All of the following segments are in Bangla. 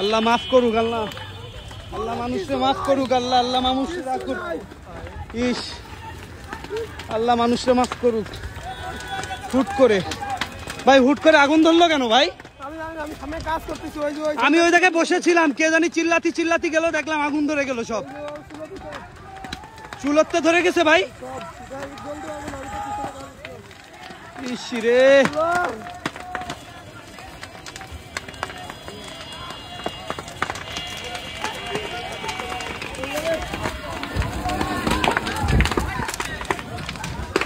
আল্লাহ মাফ করুক, আল্লাহ আল্লাহ মানুষকে মাফ করুক, আল্লাহ আল্লাহ মানুষকে রাগ করুক। ইস আল্লাহ মানুষকে মাফ করুক। হুট করে ভাই, হুট করে আগুন ধরলো কেন ভাই? আমি ওই জায়গায় বসেছিলাম, কে জানি চিল্লাতি চিল্লাতি গেল, দেখলাম আগুন ধরে গেল, সব চুলোতে ধরে গেছে ভাই। ইস রে,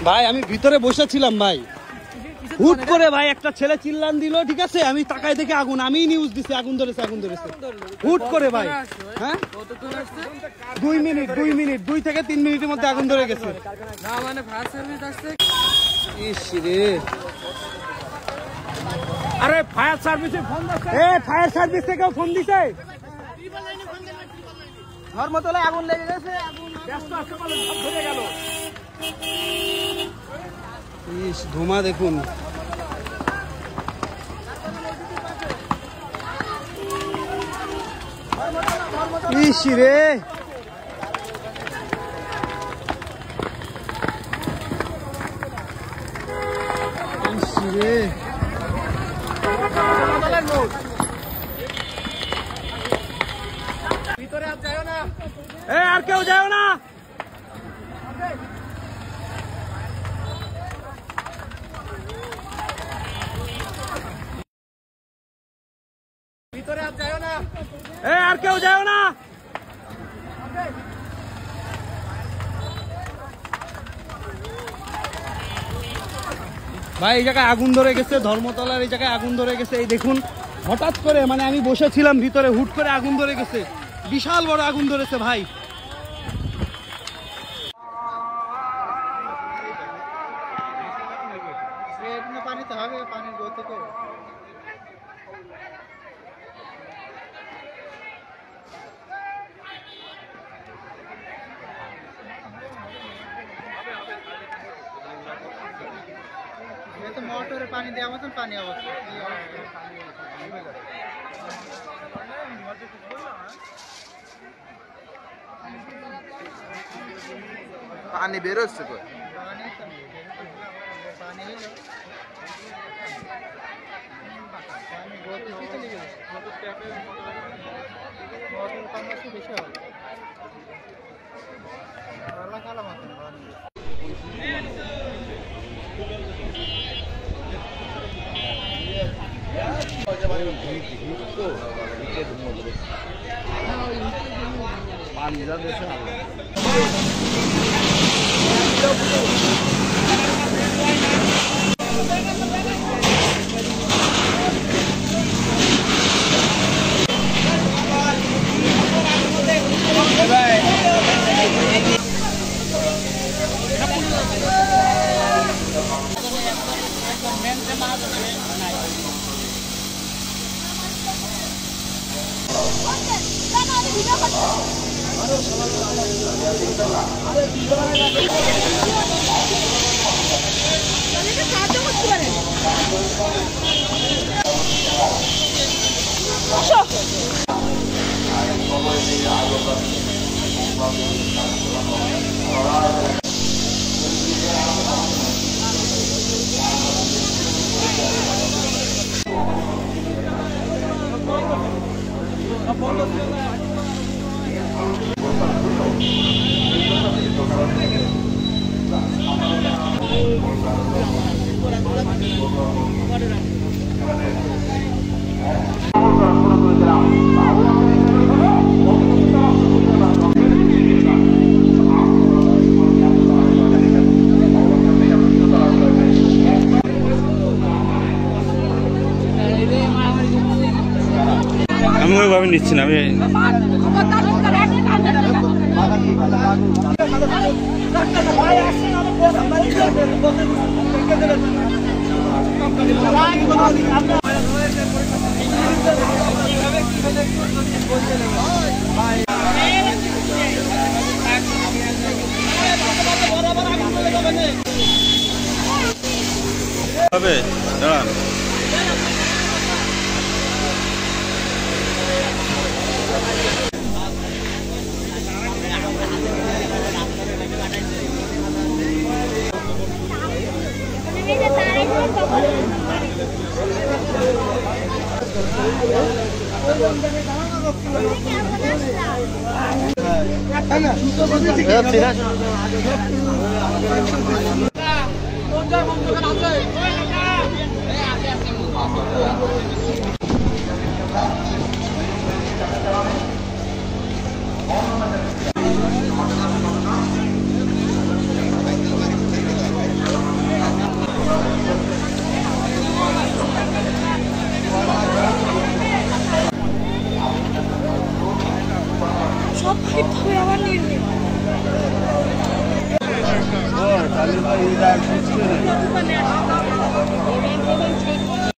ভাই আমি ভিতরে বসেছিলাম ভাই, হুট করে ভাই একটা ছেলে চিল্লান দিল, ঠিক আছে, আমি তাকায় দেখে আগুন, আমি নিউজ দিছি আগুন ধরেছে আগুন ধরেছে, হুট করে ভাই। হ্যাঁ 2 মিনিট 2 থেকে 3 মিনিটের মধ্যে আগুন ধরে গেছে। ইস রে, আরে ফায়ার সার্ভিসে ফোন দিছে, ফায়ার সার্ভিস থেকেও ফোন দিছে, ধর্মতলায় আগুন লেগে গেছে, আগুন ব্যস্ত আছে বলে সব ধরে গেল। ইস ধোঁয়া দেখুন, ইস রে, ইস রে, ভিতরে আর যাও না, আর কেউ যাও না, ভিতরে আর যাও না, আর কেউ যাও না। ভাই এই জায়গায় আগুন ধরে গেছে, ধর্মতলার এই জায়গায় আগুন ধরে গেছে, এই দেখুন হঠাৎ করে, মানে আমি বসেছিলাম ভিতরে, হুট করে আগুন ধরে গেছে, বিশাল বড় আগুন ধরেছে ভাই। পানিতে হবে, পানির গতি তো মোটরে পানি দেওয়া মতন পানি অবস্থা, পানি বেরোচ্ছে তো, বেশি হবে পানি যাবে। আমি ওইভাবে নিচ্ছি না, আমি হবে দাঁড়ান। না